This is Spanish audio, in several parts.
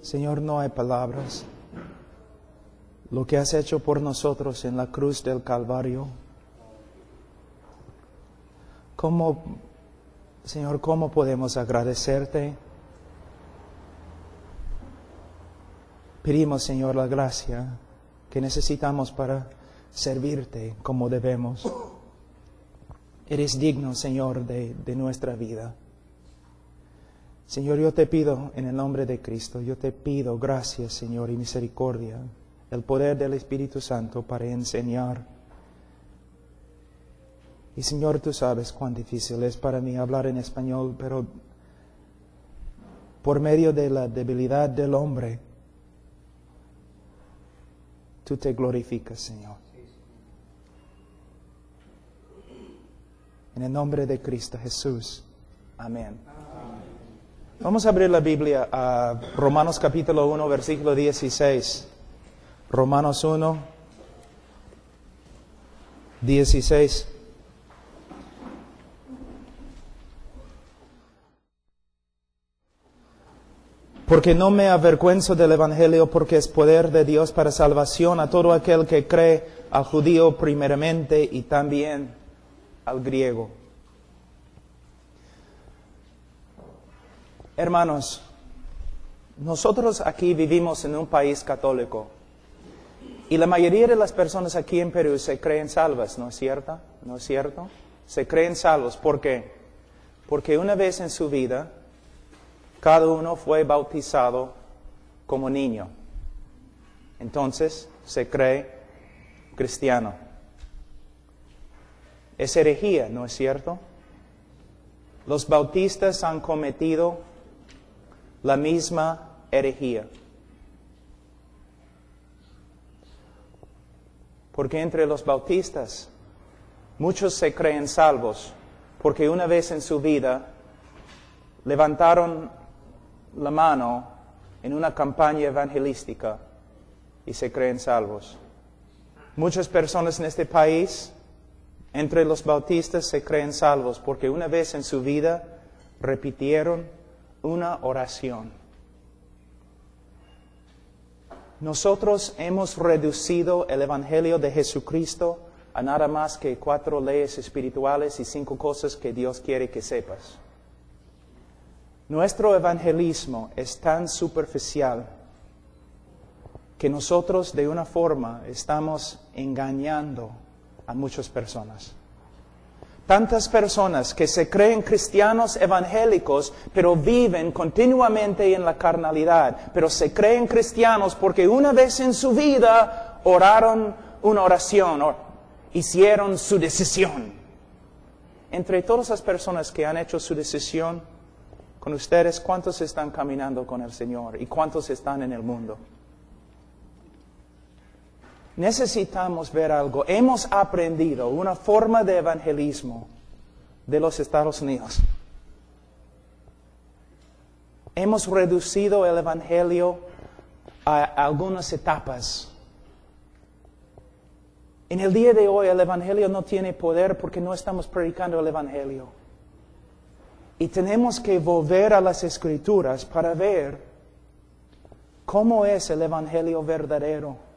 Señor, no hay palabras. Lo que has hecho por nosotros en la cruz del Calvario. Señor, ¿cómo podemos agradecerte? Pedimos, Señor, la gracia que necesitamos para servirte como debemos. Eres digno, Señor, de nuestra vida. Señor, yo te pido en el nombre de Cristo, yo te pido gracias, Señor, y misericordia, el poder del Espíritu Santo para enseñar. Y Señor, tú sabes cuán difícil es para mí hablar en español, pero por medio de la debilidad del hombre, tú te glorificas, Señor. En el nombre de Cristo Jesús. Amén. Vamos a abrir la Biblia a Romanos capítulo 1, versículo 16. Romanos 1, 16. Porque no me avergüenzo del Evangelio, porque es poder de Dios para salvación a todo aquel que cree, al judío primeramente y también al griego. Hermanos, nosotros aquí vivimos en un país católico y la mayoría de las personas aquí en Perú se creen salvas, ¿no es cierto? ¿No es cierto? Se creen salvos. ¿Por qué? Porque una vez en su vida, cada uno fue bautizado como niño. Entonces, se cree cristiano. Es herejía, ¿no es cierto? Los bautistas han cometido la misma herejía. Porque entre los bautistas, muchos se creen salvos, porque una vez en su vida levantaron la mano en una campaña evangelística y se creen salvos. Muchas personas en este país, entre los bautistas, se creen salvos porque una vez en su vida repitieron una oración. Nosotros hemos reducido el Evangelio de Jesucristo a nada más que 4 leyes espirituales y 5 cosas que Dios quiere que sepas. Nuestro evangelismo es tan superficial que nosotros de una forma estamos engañando a muchas personas. Tantas personas que se creen cristianos evangélicos, pero viven continuamente en la carnalidad, pero se creen cristianos porque una vez en su vida oraron una oración, o hicieron su decisión. Entre todas las personas que han hecho su decisión con ustedes, ¿cuántos están caminando con el Señor y cuántos están en el mundo? Necesitamos ver algo. Hemos aprendido una forma de evangelismo de los Estados Unidos. Hemos reducido el evangelio a algunas etapas. En el día de hoy el evangelio no tiene poder porque no estamos predicando el evangelio. Y tenemos que volver a las Escrituras para ver cómo es el evangelio verdadero.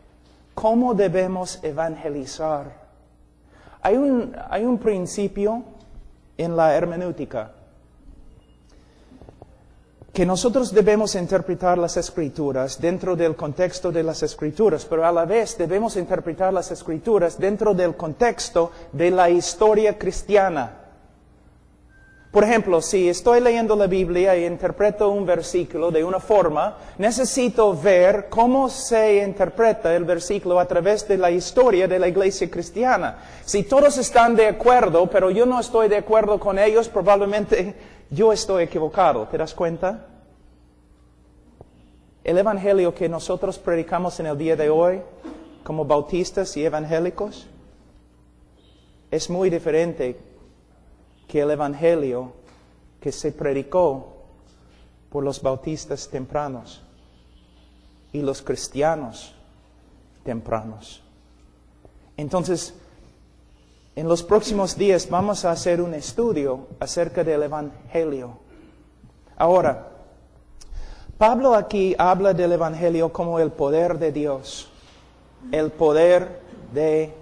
¿Cómo debemos evangelizar? Hay un principio en la hermenéutica que nosotros debemos interpretar las Escrituras dentro del contexto de las Escrituras, pero a la vez debemos interpretar las Escrituras dentro del contexto de la historia cristiana. Por ejemplo, si estoy leyendo la Biblia y interpreto un versículo de una forma, necesito ver cómo se interpreta el versículo a través de la historia de la iglesia cristiana. Si todos están de acuerdo, pero yo no estoy de acuerdo con ellos, probablemente yo estoy equivocado. ¿Te das cuenta? El evangelio que nosotros predicamos en el día de hoy, como bautistas y evangélicos, es muy diferente que el evangelio que se predicó por los bautistas tempranos y los cristianos tempranos. Entonces, en los próximos días vamos a hacer un estudio acerca del evangelio. Ahora, Pablo aquí habla del Evangelio como el poder de Dios. El poder de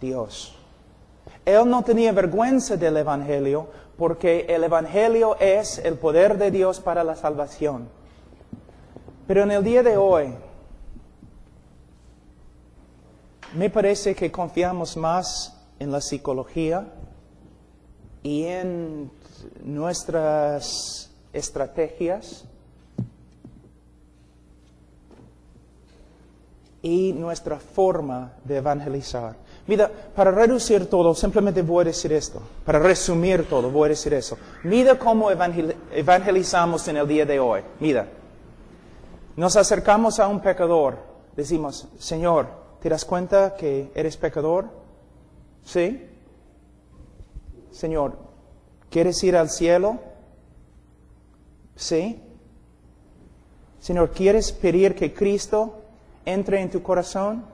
Dios. Él no tenía vergüenza del Evangelio porque el Evangelio es el poder de Dios para la salvación. Pero en el día de hoy, me parece que confiamos más en la psicología y en nuestras estrategias y nuestra forma de evangelizar. Mira, para reducir todo, simplemente voy a decir esto. Para resumir todo, voy a decir eso. Mira cómo evangelizamos en el día de hoy. Mira, nos acercamos a un pecador. Decimos, Señor, ¿te das cuenta que eres pecador? ¿Sí? Señor, ¿quieres ir al cielo? ¿Sí? Señor, ¿quieres pedir que Cristo entre en tu corazón?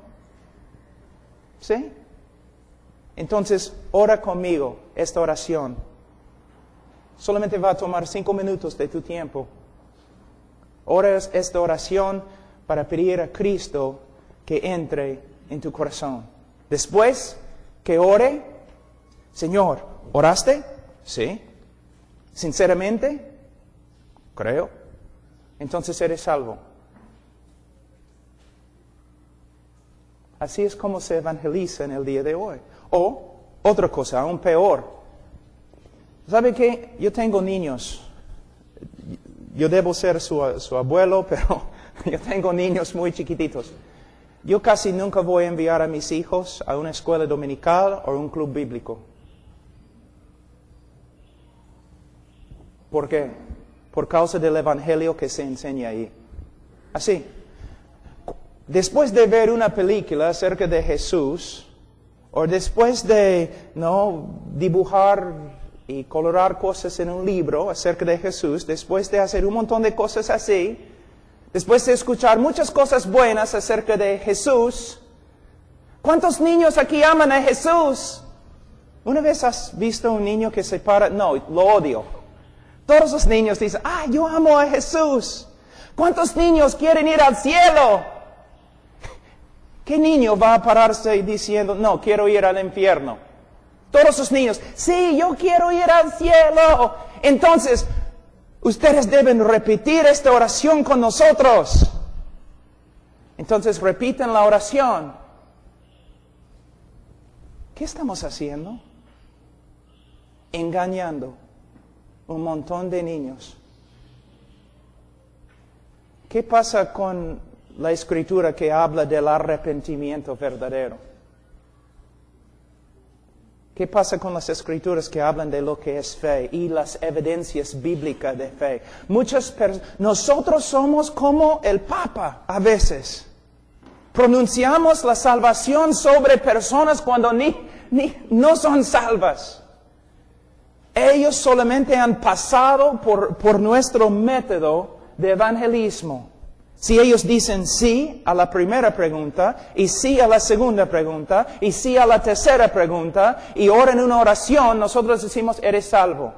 ¿Sí? Entonces, ora conmigo esta oración. Solamente va a tomar 5 minutos de tu tiempo. Ora esta oración para pedir a Cristo que entre en tu corazón. Después que ore, Señor, ¿oraste? Sí. ¿Sinceramente? Creo. Entonces eres salvo. Así es como se evangeliza en el día de hoy. O, otra cosa, aún peor. ¿Sabe qué? Yo tengo niños. Yo debo ser su abuelo, pero yo tengo niños muy chiquititos. Yo casi nunca voy a enviar a mis hijos a una escuela dominical o a un club bíblico. ¿Por qué? Por causa del evangelio que se enseña ahí. Así. Después de ver una película acerca de Jesús, o después de dibujar y colorar cosas en un libro acerca de Jesús, después de hacer un montón de cosas así, después de escuchar muchas cosas buenas acerca de Jesús, ¿cuántos niños aquí aman a Jesús? ¿Una vez has visto un niño que se para? No, lo odio. Todos los niños dicen, yo amo a Jesús. ¿Cuántos niños quieren ir al cielo? ¿Qué niño va a pararse diciendo, no, quiero ir al infierno? Todos los niños, sí, yo quiero ir al cielo. Entonces, ustedes deben repetir esta oración con nosotros. Entonces, repiten la oración. ¿Qué estamos haciendo? Engañando un montón de niños. ¿Qué pasa con la escritura que habla del arrepentimiento verdadero? ¿Qué pasa con las escrituras que hablan de lo que es fe y las evidencias bíblicas de fe? Nosotros somos como el Papa a veces. Pronunciamos la salvación sobre personas cuando no son salvas. Ellos solamente han pasado por nuestro método de evangelismo. Si ellos dicen sí a la primera pregunta, y sí a la segunda pregunta, y sí a la tercera pregunta, y oran una oración, nosotros decimos, eres salvo.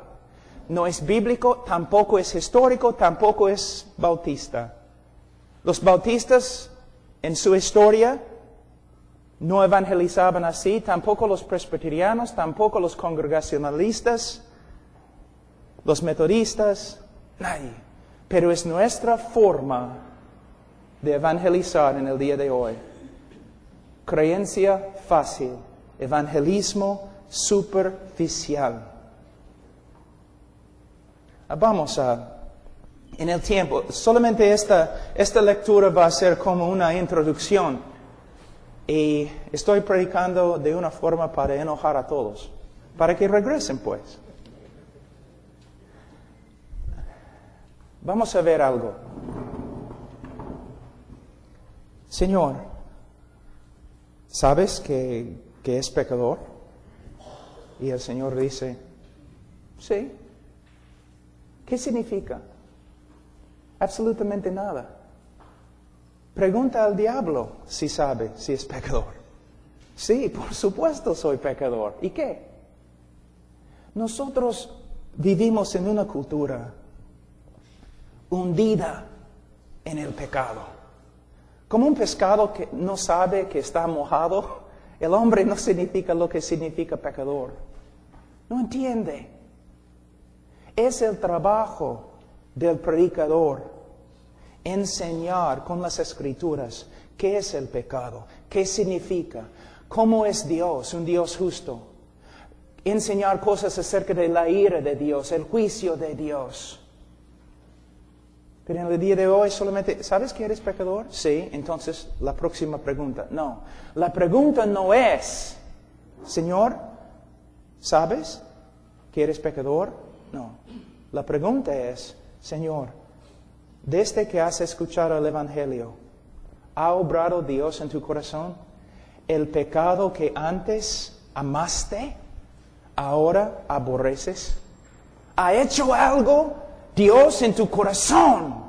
No es bíblico, tampoco es histórico, tampoco es bautista. Los bautistas, en su historia, no evangelizaban así, tampoco los presbiterianos, tampoco los congregacionalistas, los metodistas, nadie. Pero es nuestra forma de evangelizar en el día de hoy. Creencia fácil, evangelismo superficial. Vamos en el tiempo, solamente esta lectura va a ser como una introducción. Y estoy predicando de una forma para enojar a todos, para que regresen pues. Vamos a ver algo. Señor, ¿sabes que es pecador? Y el Señor dice, sí. ¿Qué significa? Absolutamente nada. Pregunta al diablo si sabe si es pecador. Sí, por supuesto soy pecador. ¿Y qué? Nosotros vivimos en una cultura hundida en el pecado. Como un pescado que no sabe que está mojado, el hombre no significa lo que significa pecador. No entiende. Es el trabajo del predicador enseñar con las Escrituras qué es el pecado, qué significa, cómo es Dios, un Dios justo. Enseñar cosas acerca de la ira de Dios, el juicio de Dios. Pero en el día de hoy solamente, ¿sabes que eres pecador? Sí, entonces la próxima pregunta. No, la pregunta no es, Señor, ¿sabes que eres pecador? No, la pregunta es, Señor, desde que has escuchado el Evangelio, ¿ha obrado Dios en tu corazón? ¿El pecado que antes amaste, ahora aborreces? ¿Ha hecho algo Dios en tu corazón?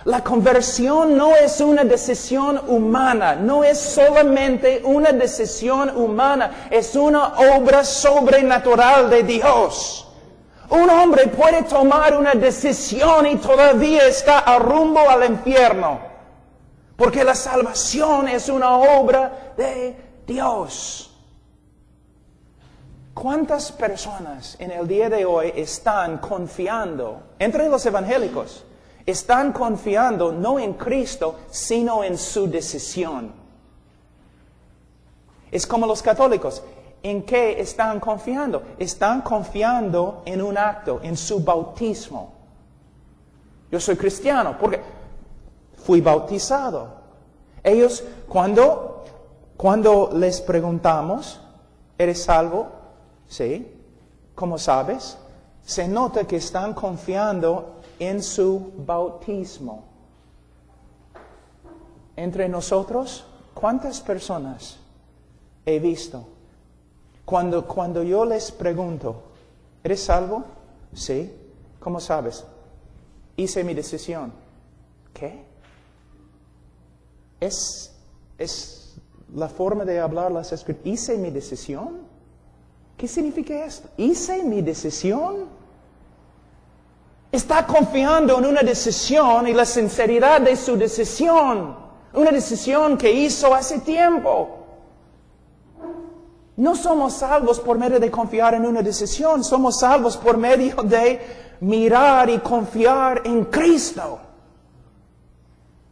La conversión no es una decisión humana, no es solamente una decisión humana, es una obra sobrenatural de Dios. Un hombre puede tomar una decisión y todavía está a rumbo al infierno, porque la salvación es una obra de Dios. ¿Cuántas personas en el día de hoy están confiando, entre los evangélicos, están confiando no en Cristo, sino en su decisión? Es como los católicos. ¿En qué están confiando? Están confiando en un acto, en su bautismo. Yo soy cristiano porque fui bautizado. Ellos, cuando les preguntamos, ¿eres salvo? Sí. ¿Cómo sabes? Se nota que están confiando en su bautismo. Entre nosotros, ¿cuántas personas he visto? Cuando yo les pregunto, ¿eres salvo? Sí. ¿Cómo sabes? Hice mi decisión. ¿Qué? Es la forma de hablar las Escrituras. ¿Hice mi decisión? ¿Qué significa esto? ¿Hice mi decisión? Está confiando en una decisión y la sinceridad de su decisión. Una decisión que hizo hace tiempo. No somos salvos por medio de confiar en una decisión. Somos salvos por medio de mirar y confiar en Cristo.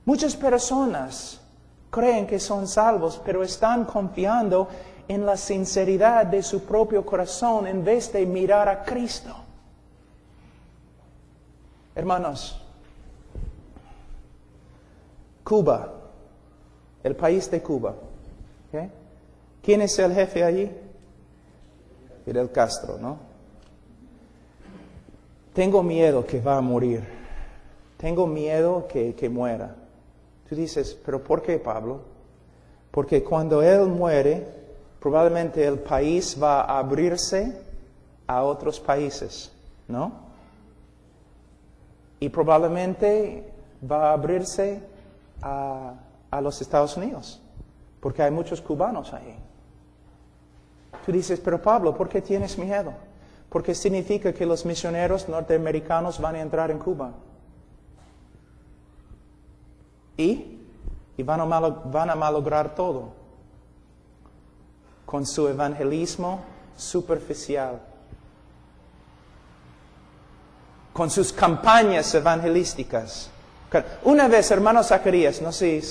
Muchas personas creen que son salvos, pero están confiando en la sinceridad de su propio corazón en vez de mirar a Cristo. Hermanos, Cuba, el país de Cuba, ¿okay? ¿Quién es el jefe allí? Fidel Castro, ¿no? Tengo miedo que va a morir. Tengo miedo que muera. Tú dices, ¿pero por qué, Pablo? Porque cuando él muere, probablemente el país va a abrirse a otros países, ¿no? Y probablemente va a abrirse a los Estados Unidos, porque hay muchos cubanos ahí. Tú dices, pero Pablo, ¿por qué tienes miedo? Porque significa que los misioneros norteamericanos van a entrar en Cuba. Y van a malograr todo con su evangelismo superficial, con sus campañas evangelísticas. Una vez, hermano Zacarías, no sé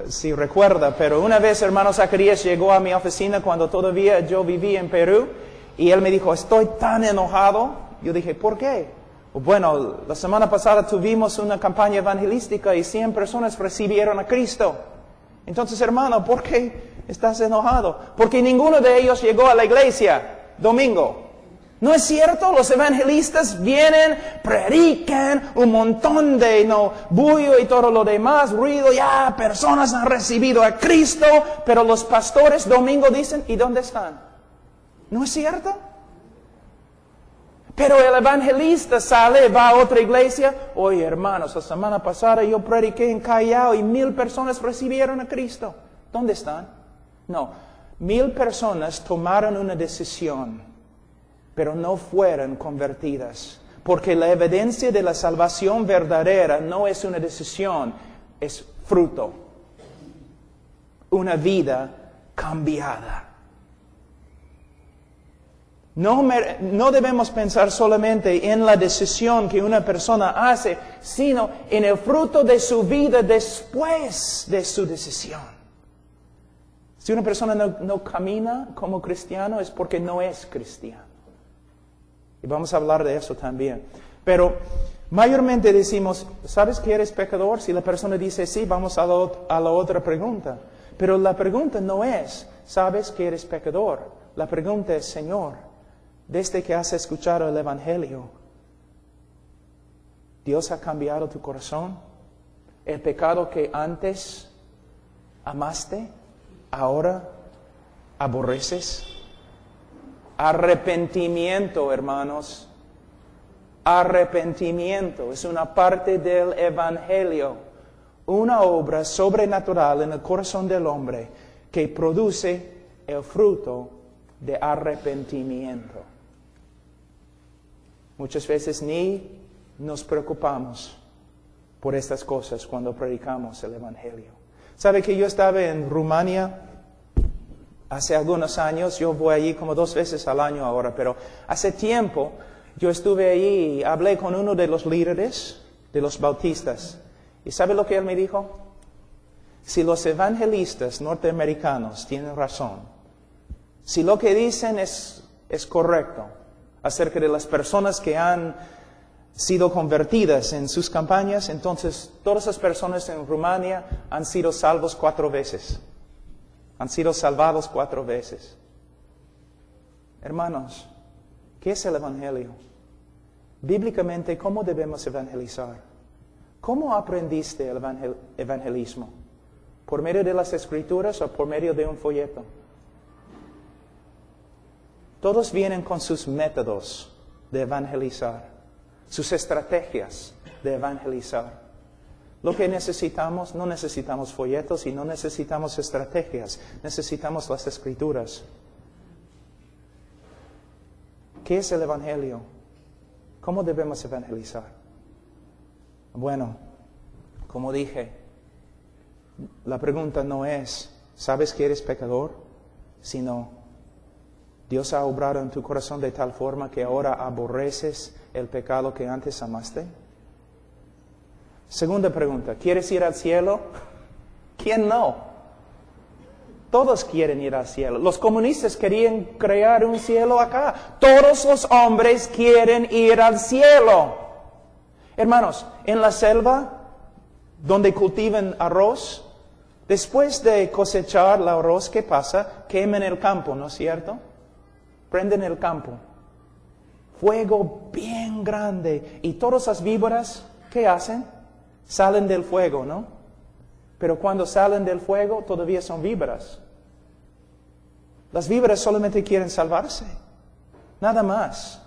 si recuerda, pero una vez hermano Zacarías llegó a mi oficina cuando todavía yo vivía en Perú y él me dijo, estoy tan enojado. Yo dije, ¿por qué? Bueno, la semana pasada tuvimos una campaña evangelística y 100 personas recibieron a Cristo. Entonces, hermano, ¿por qué estás enojado? Porque ninguno de ellos llegó a la iglesia domingo. ¿No es cierto? Los evangelistas vienen, predican un montón de bullo y todo lo demás, ruido, ya personas han recibido a Cristo, pero los pastores domingo dicen, ¿y dónde están? ¿No es cierto? Pero el evangelista sale, va a otra iglesia, oye hermanos, la semana pasada yo prediqué en Callao y 1000 personas recibieron a Cristo. ¿Dónde están? No, 1000 personas tomaron una decisión, pero no fueron convertidas, Porque la evidencia de la salvación verdadera no es una decisión, es fruto. Una vida cambiada. No debemos pensar solamente en la decisión que una persona hace, sino en el fruto de su vida después de su decisión. Si una persona no camina como cristiano es porque no es cristiano. Y vamos a hablar de eso también. Pero mayormente decimos, ¿sabes que eres pecador? Si la persona dice sí, vamos a la otra pregunta. Pero la pregunta no es, ¿sabes que eres pecador? La pregunta es, Señor, desde que has escuchado el Evangelio, ¿Dios ha cambiado tu corazón? ¿El pecado que antes amaste, ahora aborreces? Arrepentimiento, hermanos. Arrepentimiento es una parte del Evangelio. Una obra sobrenatural en el corazón del hombre que produce el fruto de arrepentimiento. Muchas veces ni nos preocupamos por estas cosas cuando predicamos el Evangelio. ¿Sabe que yo estaba en Rumania hace algunos años? Yo voy allí como 2 veces al año ahora, pero hace tiempo yo estuve allí y hablé con uno de los líderes de los bautistas. ¿Y sabe lo que él me dijo? Si los evangelistas norteamericanos tienen razón, si lo que dicen es correcto acerca de las personas que han sido convertidas en sus campañas, entonces todas las personas en Rumania han sido salvos 4 veces. Han sido salvados 4 veces. Hermanos, ¿qué es el Evangelio? Bíblicamente, ¿cómo debemos evangelizar? ¿Cómo aprendiste el evangelismo? ¿Por medio de las Escrituras o por medio de un folleto? Todos vienen con sus métodos de evangelizar, sus estrategias de evangelizar. Lo que necesitamos, no necesitamos folletos y no necesitamos estrategias, necesitamos las Escrituras. ¿Qué es el Evangelio? ¿Cómo debemos evangelizar? Bueno, como dije, la pregunta no es, ¿sabes que eres pecador? Sino, ¿Dios ha obrado en tu corazón de tal forma que ahora aborreces el pecado que antes amaste? Segunda pregunta, ¿quieres ir al cielo? ¿Quién no? Todos quieren ir al cielo. Los comunistas querían crear un cielo acá. Todos los hombres quieren ir al cielo. Hermanos, en la selva, donde cultivan arroz, después de cosechar el arroz, ¿qué pasa? Queman el campo, ¿no es cierto? Prenden el campo. Fuego bien grande. Y todas las víboras, ¿qué hacen? Salen del fuego, ¿no? Pero cuando salen del fuego, todavía son víboras. Las víboras solamente quieren salvarse. Nada más.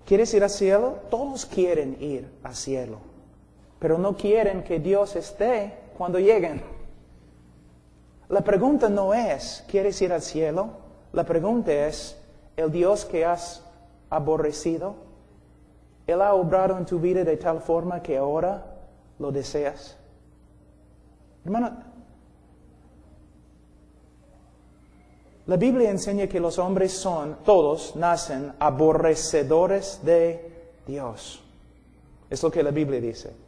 ¿Quieres ir al cielo? Todos quieren ir al cielo. Pero no quieren que Dios esté cuando lleguen. La pregunta no es, ¿quieres ir al cielo? La pregunta es, ¿el Dios que has aborrecido, Él ha obrado en tu vida de tal forma que ahora lo deseas? Hermano, la Biblia enseña que los hombres todos nacen aborrecedores de Dios. Es lo que la Biblia dice.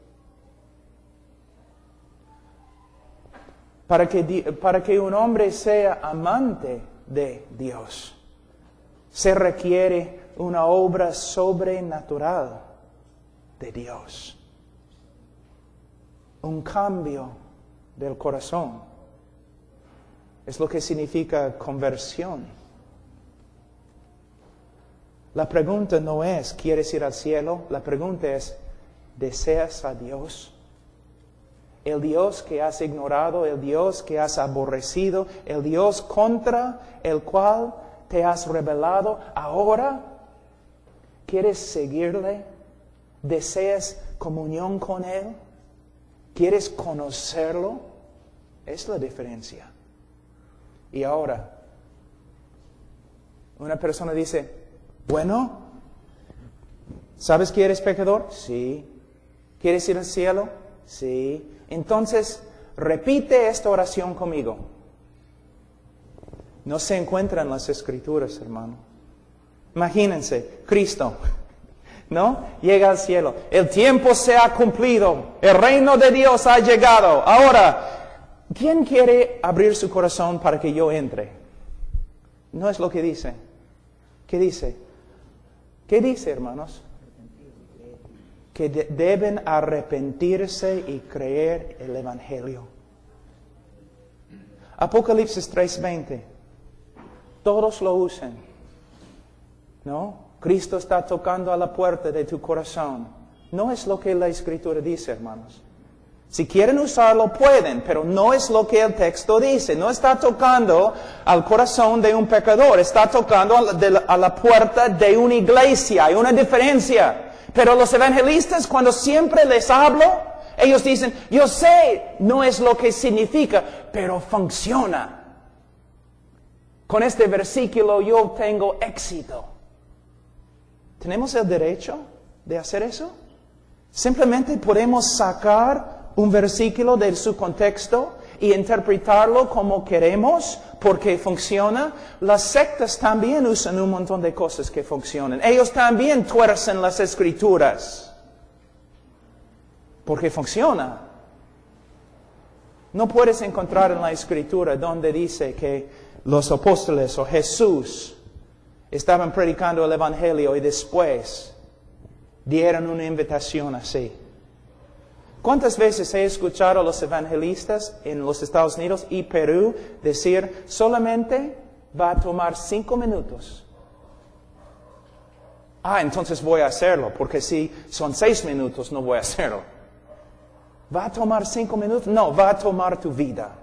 Para que un hombre sea amante de Dios, se requiere una obra sobrenatural de Dios. Un cambio del corazón. Es lo que significa conversión. La pregunta no es, ¿quieres ir al cielo? La pregunta es, ¿deseas a Dios? El Dios que has ignorado, el Dios que has aborrecido, el Dios contra el cual te has rebelado, ahora ¿quieres seguirle? ¿Deseas comunión con Él? ¿Quieres conocerlo? Es la diferencia. Y ahora, una persona dice, Bueno, ¿sabes que eres pecador? Sí. ¿Quieres ir al cielo? Sí. Entonces, repite esta oración conmigo. No se encuentra en las Escrituras, hermano. Imagínense, Cristo, ¿no? Llega al cielo. El tiempo se ha cumplido. El reino de Dios ha llegado. Ahora, ¿quién quiere abrir su corazón para que yo entre? No es lo que dice. ¿Qué dice? ¿Qué dice, hermanos? Que deben arrepentirse y creer el Evangelio. Apocalipsis 3:20. Todos lo usan, ¿no? Cristo está tocando a la puerta de tu corazón. No es lo que la Escritura dice, hermanos. Si quieren usarlo, pueden, pero no es lo que el texto dice. No está tocando al corazón de un pecador, está tocando a la puerta de una iglesia. Hay una diferencia. Pero los evangelistas, cuando siempre les hablo, ellos dicen, yo sé, no es lo que significa, pero funciona. Con este versículo yo tengo éxito. ¿Tenemos el derecho de hacer eso? Simplemente podemos sacar un versículo de su contexto y interpretarlo como queremos porque funciona. Las sectas también usan un montón de cosas que funcionan. Ellos también tuercen las Escrituras porque funciona. No puedes encontrar en la Escritura donde dice que los apóstoles o Jesús estaban predicando el Evangelio y después dieron una invitación así. ¿Cuántas veces he escuchado a los evangelistas en los Estados Unidos y Perú decir, solamente va a tomar 5 minutos? Entonces voy a hacerlo, porque si son 6 minutos no voy a hacerlo. ¿Va a tomar 5 minutos? No, va a tomar tu vida.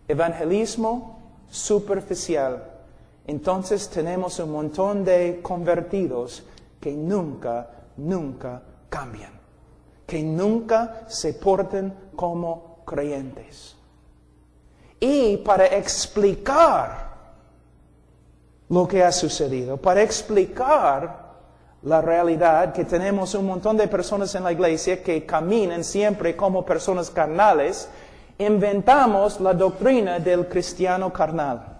Evangelismo superficial. Entonces tenemos un montón de convertidos que nunca cambian. Que nunca se portan como creyentes. Y para explicar lo que ha sucedido, para explicar la realidad que tenemos un montón de personas en la iglesia que caminan siempre como personas carnales, inventamos la doctrina del cristiano carnal.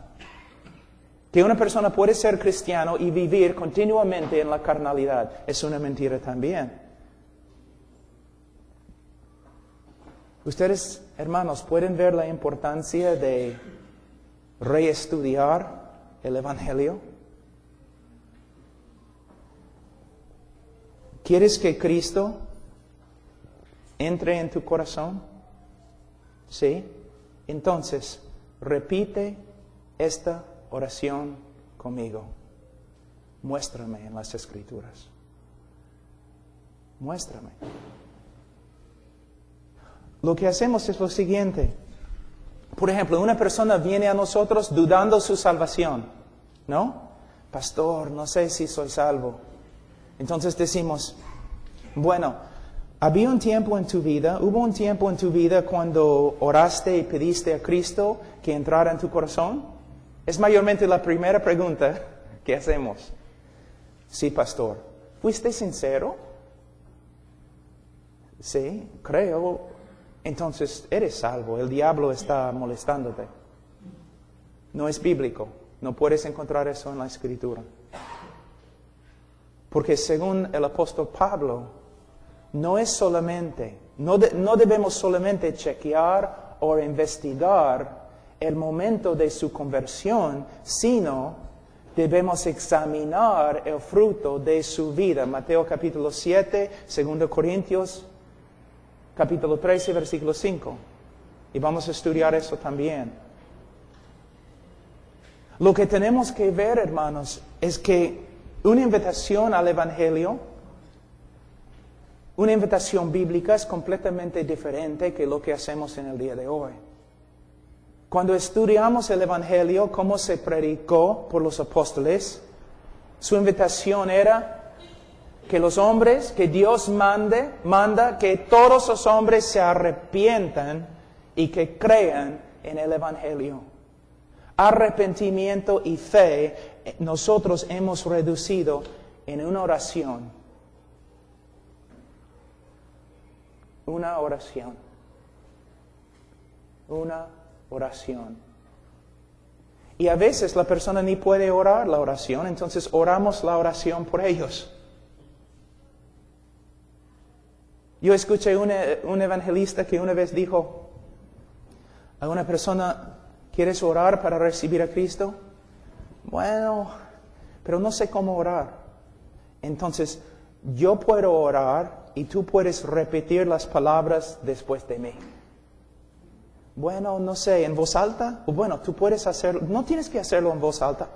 Que una persona puede ser cristiano y vivir continuamente en la carnalidad. Es una mentira también. Ustedes, hermanos, pueden ver la importancia de reestudiar el Evangelio. ¿Quieres que Cristo entre en tu corazón? ¿Sí? Entonces, repite esta oración conmigo. Muéstrame en las Escrituras. Muéstrame. Lo que hacemos es lo siguiente. Por ejemplo, una persona viene a nosotros dudando su salvación, ¿no? Pastor, no sé si soy salvo. Entonces decimos, bueno, hubo un tiempo en tu vida cuando oraste y pediste a Cristo que entrara en tu corazón. Es mayormente la primera pregunta que hacemos. Sí, pastor. ¿Fuiste sincero? Sí, creo. Entonces eres salvo. El diablo está molestándote. No es bíblico. No puedes encontrar eso en la Escritura. Porque según el apóstol Pablo, no debemos solamente chequear o investigar el momento de su conversión, sino debemos examinar el fruto de su vida. Mateo capítulo 7, 2 Corintios capítulo 13, versículo 5. Y vamos a estudiar eso también. Lo que tenemos que ver, hermanos, es que una invitación al Evangelio, una invitación bíblica es completamente diferente que lo que hacemos en el día de hoy. Cuando estudiamos el Evangelio, cómo se predicó por los apóstoles, su invitación era que los hombres, que Dios manda que todos los hombres se arrepientan y que crean en el Evangelio. Arrepentimiento y fe nosotros hemos reducido en una oración. Una oración. Una oración. Y a veces la persona ni puede orar la oración, entonces oramos la oración por ellos. Yo escuché un evangelista que una vez dijo a una persona: ¿quieres orar para recibir a Cristo? Bueno, pero no sé cómo orar. Entonces, yo puedo orar y tú puedes repetir las palabras después de mí. Bueno, no sé, ¿en voz alta? Bueno, tú puedes hacerlo, no tienes que hacerlo en voz alta.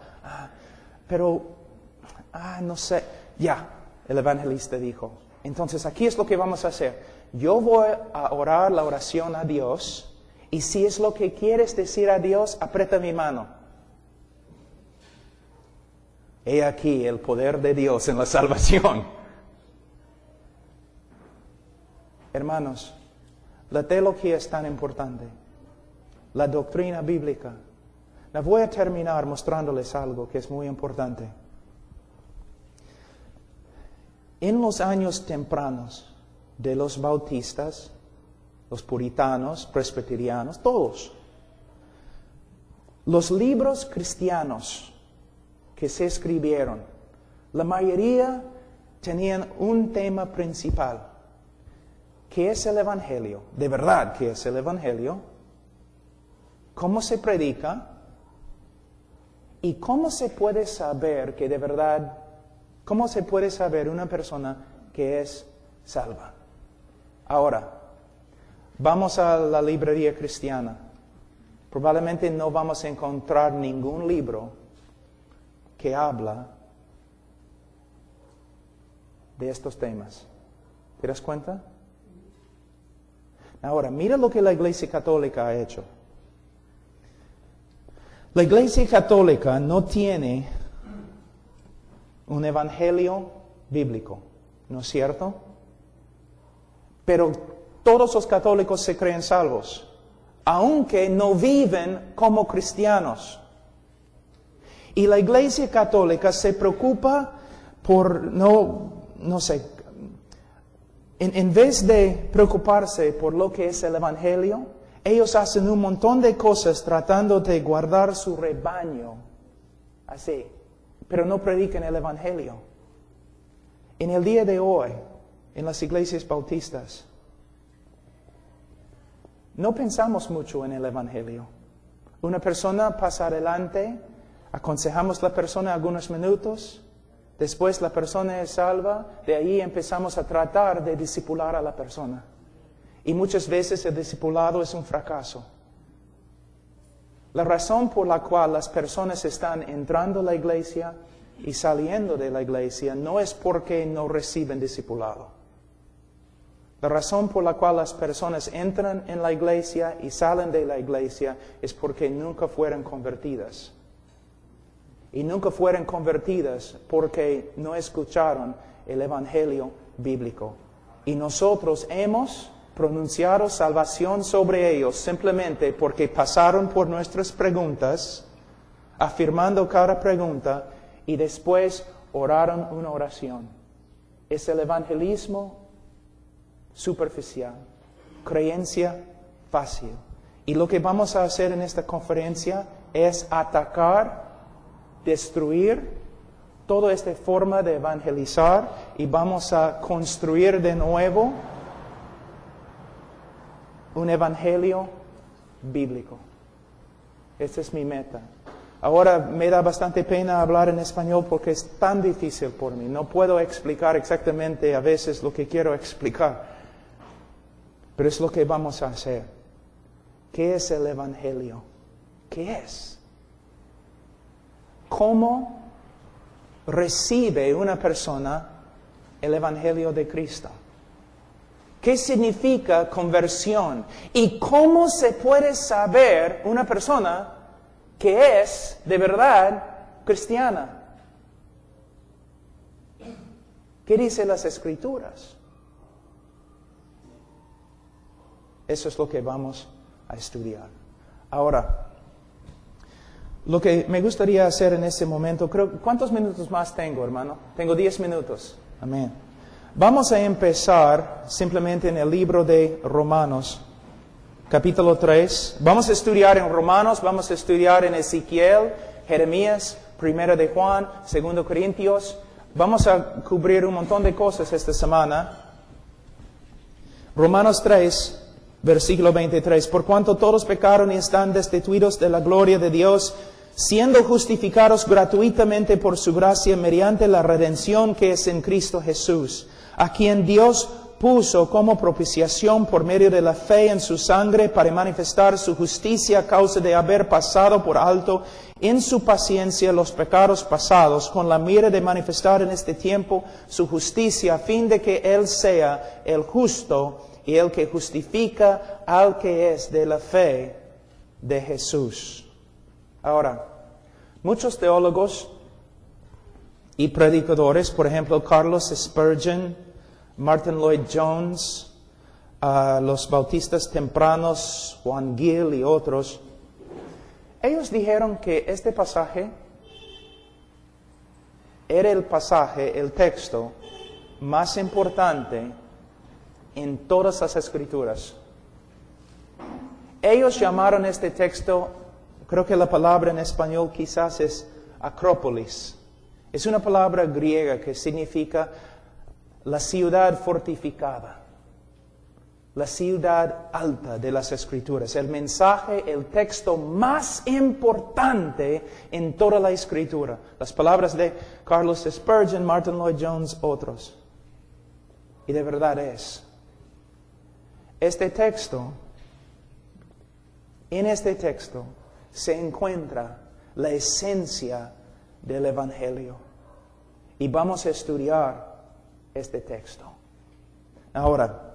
No sé. Ya, el evangelista dijo. Entonces, aquí es lo que vamos a hacer. Yo voy a orar la oración a Dios. Y si es lo que quieres decir a Dios, aprieta mi mano. He aquí el poder de Dios en la salvación. Hermanos, la teología es tan importante. La doctrina bíblica. La voy a terminar mostrándoles algo que es muy importante. En los años tempranos de los bautistas, los puritanos, presbiterianos, todos. Los libros cristianos que se escribieron, la mayoría tenían un tema principal. ¿Qué es el Evangelio? De verdad, ¿qué es el Evangelio? ¿Cómo se predica? ¿Y cómo se puede saber que de verdad, cómo se puede saber una persona que es salva? Ahora, vamos a la librería cristiana. Probablemente no vamos a encontrar ningún libro que habla de estos temas. ¿Te das cuenta? Ahora, mira lo que la Iglesia Católica ha hecho. La Iglesia Católica no tiene un evangelio bíblico, ¿no es cierto? Pero todos los católicos se creen salvos, aunque no viven como cristianos. Y la Iglesia Católica se preocupa por, no sé, en vez de preocuparse por lo que es el Evangelio, ellos hacen un montón de cosas tratando de guardar su rebaño, así, pero no predican el Evangelio. En el día de hoy, en las iglesias bautistas, no pensamos mucho en el Evangelio. Una persona pasa adelante, aconsejamos a la persona algunos minutos, después la persona es salva, de ahí empezamos a tratar de discipular a la persona. Y muchas veces el discipulado es un fracaso. La razón por la cual las personas están entrando a la iglesia y saliendo de la iglesia no es porque no reciben discipulado. La razón por la cual las personas entran en la iglesia y salen de la iglesia es porque nunca fueron convertidas. Y nunca fueron convertidas porque no escucharon el Evangelio bíblico. Y nosotros hemos pronunciado salvación sobre ellos simplemente porque pasaron por nuestras preguntas, afirmando cada pregunta, y después oraron una oración. Es el evangelismo superficial, creencia fácil. Y lo que vamos a hacer en esta conferencia es atacar, destruir toda esta forma de evangelizar y vamos a construir de nuevo un evangelio bíblico. Esta es mi meta. Ahora me da bastante pena hablar en español porque es tan difícil por mí. No puedo explicar exactamente a veces lo que quiero explicar. Pero es lo que vamos a hacer. ¿Qué es el evangelio? ¿Qué es? ¿Cómo recibe una persona el evangelio de Cristo? ¿Qué significa conversión? ¿Y cómo se puede saber una persona que es de verdad cristiana? ¿Qué dicen las Escrituras? Eso es lo que vamos a estudiar. Ahora, lo que me gustaría hacer en este momento, ¿cuántos minutos más tengo, hermano? Tengo 10 minutos. Amén. Vamos a empezar simplemente en el libro de Romanos, capítulo 3. Vamos a estudiar en Romanos, vamos a estudiar en Ezequiel, Jeremías, Primera de Juan, 2 Corintios. Vamos a cubrir un montón de cosas esta semana. Romanos 3, versículo 23. Por cuanto todos pecaron y están destituidos de la gloria de Dios, siendo justificados gratuitamente por su gracia mediante la redención que es en Cristo Jesús, a quien Dios puso como propiciación por medio de la fe en su sangre para manifestar su justicia a causa de haber pasado por alto en su paciencia los pecados pasados, con la mira de manifestar en este tiempo su justicia, a fin de que Él sea el justo y el que justifica al que es de la fe de Jesús. Ahora, muchos teólogos y predicadores, por ejemplo, Carlos Spurgeon, Martin Lloyd Jones, los bautistas tempranos, Juan Gill y otros, ellos dijeron que este pasaje era el texto más importante en todas las Escrituras. Ellos llamaron este texto, creo que la palabra en español quizás es acrópolis. Es una palabra griega que significa la ciudad fortificada, la ciudad alta de las Escrituras, el mensaje, el texto más importante en toda la Escritura. Las palabras de Carlos Spurgeon, Martin Lloyd Jones, otros. Y de verdad es. Este texto, en este texto se encuentra la esencia del Evangelio. Y vamos a estudiar este texto. Ahora,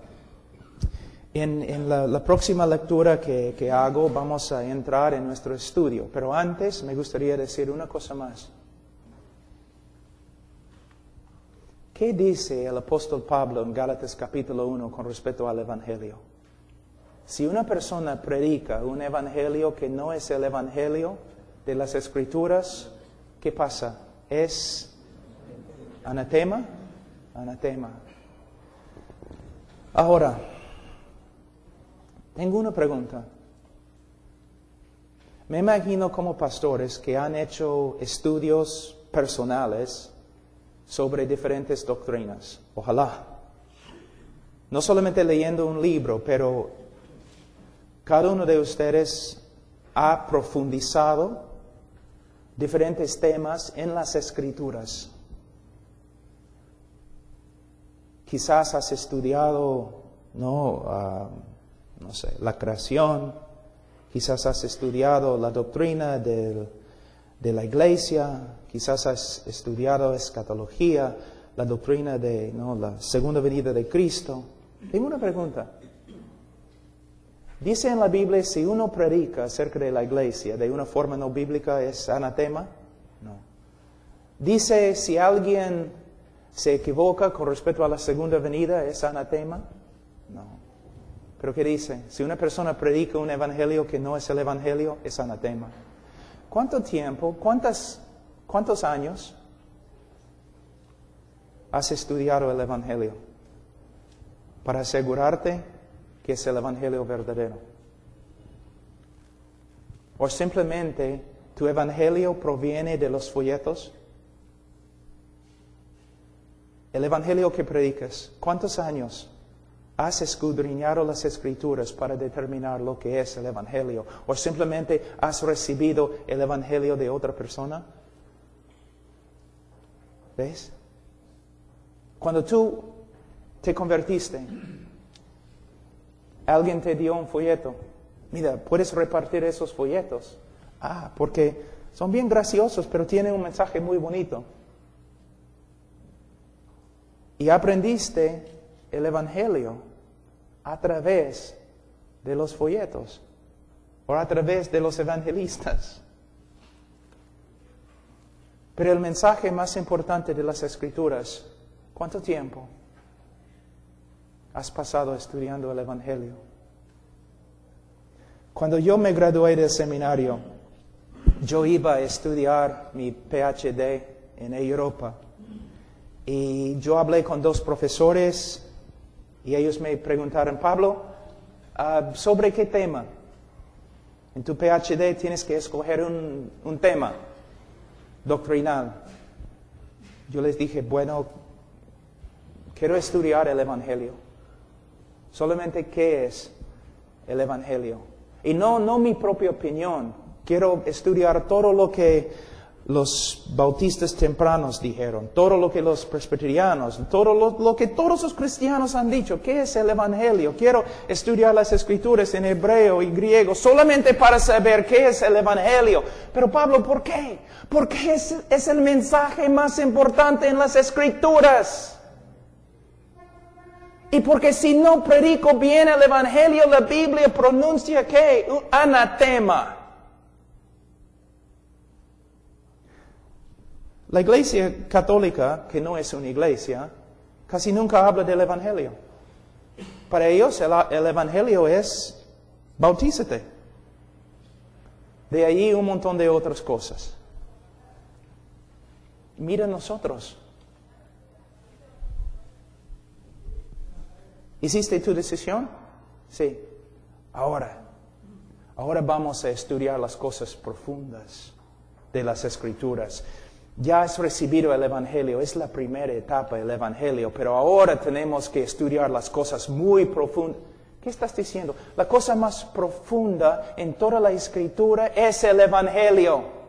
en la próxima lectura que hago vamos a entrar en nuestro estudio. Pero antes me gustaría decir una cosa más. ¿Qué dice el apóstol Pablo en Gálatas capítulo 1 con respecto al Evangelio? Si una persona predica un Evangelio que no es el Evangelio de las Escrituras, ¿qué pasa? ¿Es anatema? Anatema. Ahora, tengo una pregunta. Me imagino como pastores que han hecho estudios personales sobre diferentes doctrinas. Ojalá. No solamente leyendo un libro, pero cada uno de ustedes ha profundizado diferentes temas en las Escrituras. Quizás has estudiado, no sé, la creación. Quizás has estudiado la doctrina de la iglesia. Quizás has estudiado escatología, la doctrina de la segunda venida de Cristo. Tengo una pregunta. ¿Dice en la Biblia si uno predica acerca de la iglesia de una forma no bíblica es anatema? No. ¿Dice si alguien se equivoca con respecto a la segunda venida es anatema? No. ¿Pero qué dice? Si una persona predica un evangelio que no es el evangelio, es anatema. ¿Cuánto tiempo, cuántos años has estudiado el evangelio para asegurarte que es el evangelio verdadero? ¿O simplemente tu evangelio proviene de los folletos? El evangelio que predicas, ¿cuántos años has escudriñado las Escrituras para determinar lo que es el evangelio? ¿O simplemente has recibido el evangelio de otra persona? ¿Ves? Cuando tú te convertiste, alguien te dio un folleto. Mira, puedes repartir esos folletos. Porque son bien graciosos, pero tienen un mensaje muy bonito. Y aprendiste el evangelio a través de los folletos o a través de los evangelistas. Pero el mensaje más importante de las Escrituras, ¿cuánto tiempo has pasado estudiando el evangelio? Cuando yo me gradué del seminario, yo iba a estudiar mi PhD en Europa. Y yo hablé con 2 profesores y ellos me preguntaron, Pablo, ¿sobre qué tema? En tu PhD tienes que escoger un tema doctrinal. Yo les dije, bueno, quiero estudiar el Evangelio. Solamente qué es el Evangelio. Y no mi propia opinión. Quiero estudiar todo lo que los bautistas tempranos dijeron, todo lo que los presbiterianos, todo lo que todos los cristianos han dicho. ¿Qué es el Evangelio? Quiero estudiar las Escrituras en hebreo y griego solamente para saber qué es el Evangelio. Pero Pablo, ¿por qué? Porque es el mensaje más importante en las Escrituras. Y porque si no predico bien el Evangelio, la Biblia pronuncia ¿qué? Un anatema. La Iglesia Católica, que no es una iglesia, casi nunca habla del Evangelio. Para ellos el Evangelio es bautízate. De ahí un montón de otras cosas. Mira nosotros. ¿Hiciste tu decisión? Sí. Ahora vamos a estudiar las cosas profundas de las Escrituras. Ya has recibido el Evangelio, es la primera etapa del Evangelio, pero ahora tenemos que estudiar las cosas muy profundas. ¿Qué estás diciendo? La cosa más profunda en toda la Escritura es el Evangelio.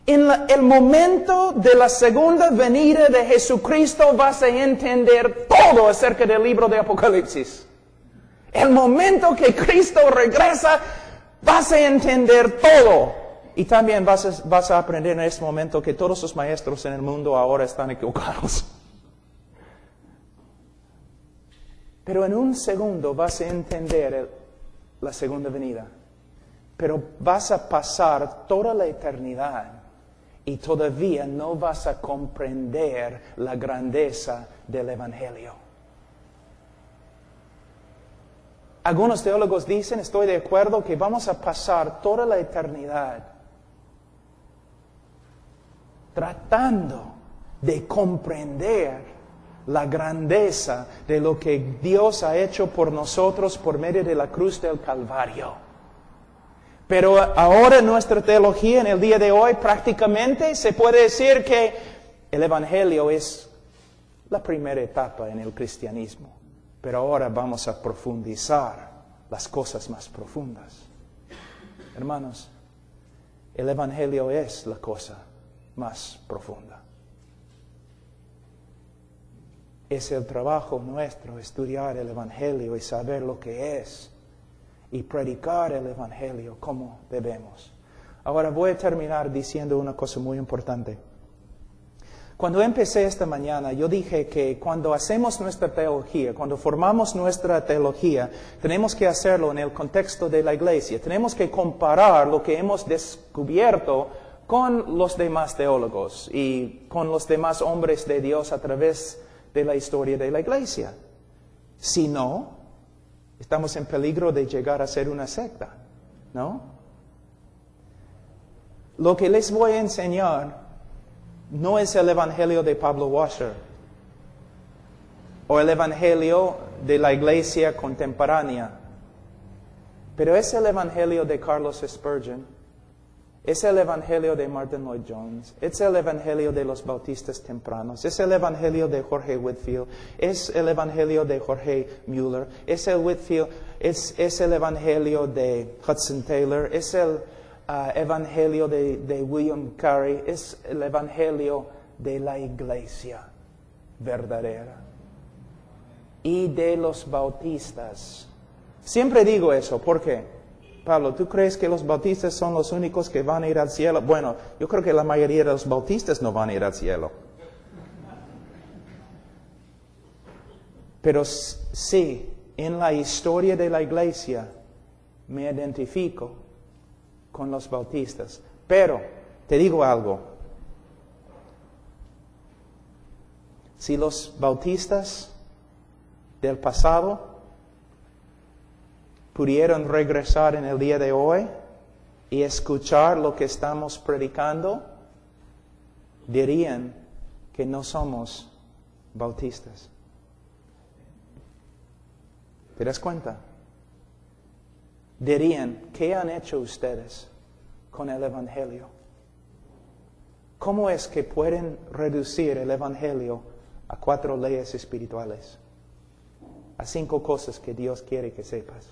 En el momento de la segunda venida de Jesucristo vas a entender todo acerca del libro de Apocalipsis. El momento que Cristo regresa, vas a entender todo. Y también vas a aprender en este momento que todos los maestros en el mundo ahora están equivocados. Pero en un segundo vas a entender la segunda venida. Pero vas a pasar toda la eternidad y todavía no vas a comprender la grandeza del Evangelio. Algunos teólogos dicen, estoy de acuerdo, que vamos a pasar toda la eternidad tratando de comprender la grandeza de lo que Dios ha hecho por nosotros por medio de la cruz del Calvario. Pero ahora nuestra teología en el día de hoy prácticamente se puede decir que el Evangelio es la primera etapa en el cristianismo. Pero ahora vamos a profundizar las cosas más profundas. Hermanos, el Evangelio es la cosa más profunda. Es el trabajo nuestro estudiar el Evangelio y saber lo que es y predicar el Evangelio como debemos. Ahora voy a terminar diciendo una cosa muy importante. Cuando empecé esta mañana, yo dije que cuando hacemos nuestra teología, cuando formamos nuestra teología, tenemos que hacerlo en el contexto de la iglesia. Tenemos que comparar lo que hemos descubierto con los demás teólogos y con los demás hombres de Dios a través de la historia de la iglesia. Si no, estamos en peligro de llegar a ser una secta, ¿no? Lo que les voy a enseñar no es el Evangelio de Pablo Washer o el Evangelio de la iglesia contemporánea, pero es el Evangelio de Carlos Spurgeon. Es el Evangelio de Martin Lloyd Jones, es el Evangelio de los bautistas tempranos, es el Evangelio de Jorge Whitefield, es el Evangelio de Jorge Mueller, es el Evangelio de Hudson Taylor, es el Evangelio de William Carey, es el Evangelio de la iglesia verdadera y de los bautistas. Siempre digo eso, ¿por qué? Pablo, ¿tú crees que los bautistas son los únicos que van a ir al cielo? Bueno, yo creo que la mayoría de los bautistas no van a ir al cielo. Pero sí, en la historia de la iglesia me identifico con los bautistas. Pero, te digo algo. Si los bautistas del pasado pudieron regresar en el día de hoy y escuchar lo que estamos predicando, dirían que no somos bautistas. ¿Te das cuenta? Dirían, ¿qué han hecho ustedes con el Evangelio? ¿Cómo es que pueden reducir el Evangelio a 4 leyes espirituales? A 5 cosas que Dios quiere que sepas.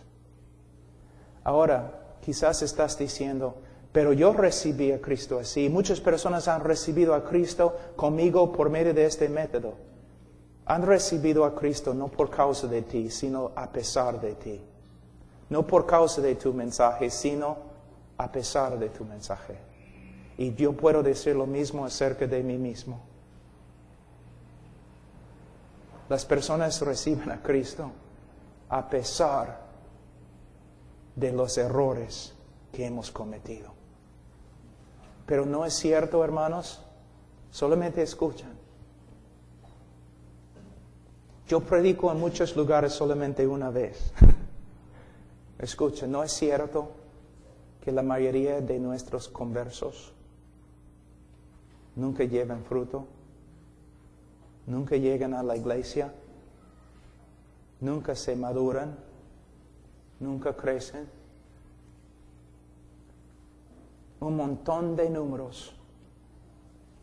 Ahora, quizás estás diciendo, pero yo recibí a Cristo así. Muchas personas han recibido a Cristo conmigo por medio de este método. Han recibido a Cristo no por causa de ti, sino a pesar de ti. No por causa de tu mensaje, sino a pesar de tu mensaje. Y yo puedo decir lo mismo acerca de mí mismo. Las personas reciben a Cristo a pesar de los errores que hemos cometido. Pero no es cierto, hermanos, solamente escuchan. Yo predico en muchos lugares solamente una vez. Escucha, ¿no es cierto que la mayoría de nuestros conversos nunca llevan fruto? Nunca llegan a la iglesia, nunca se maduran, nunca crecen. Un montón de números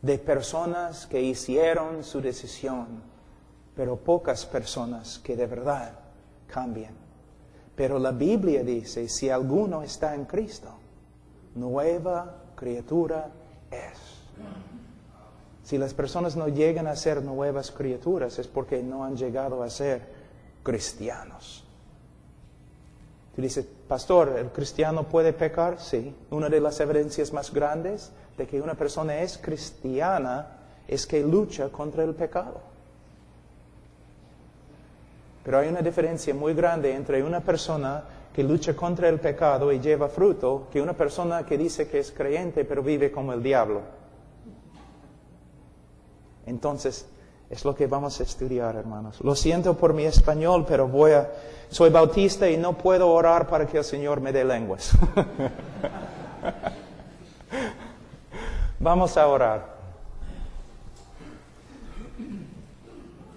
de personas que hicieron su decisión, pero pocas personas que de verdad cambian. Pero la Biblia dice, si alguno está en Cristo, nueva criatura es. Si las personas no llegan a ser nuevas criaturas es porque no han llegado a ser cristianos. Tú dices, pastor, ¿el cristiano puede pecar? Sí. Una de las evidencias más grandes de que una persona es cristiana es que lucha contra el pecado. Pero hay una diferencia muy grande entre una persona que lucha contra el pecado y lleva fruto, que una persona que dice que es creyente pero vive como el diablo. Entonces, es lo que vamos a estudiar, hermanos. Lo siento por mi español, pero soy bautista y no puedo orar para que el Señor me dé lenguas. Vamos a orar.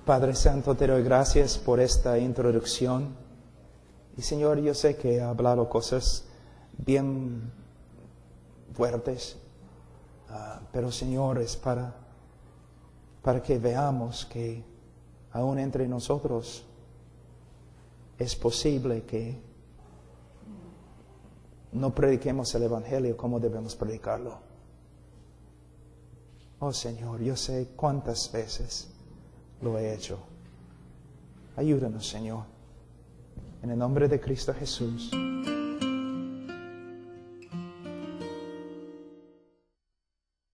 Padre Santo, te doy gracias por esta introducción. Y Señor, yo sé que he hablado cosas bien fuertes, pero Señor, es para que veamos que aún entre nosotros es posible que no prediquemos el Evangelio como debemos predicarlo. Oh Señor, yo sé cuántas veces lo he hecho. Ayúdanos, Señor. En el nombre de Cristo Jesús.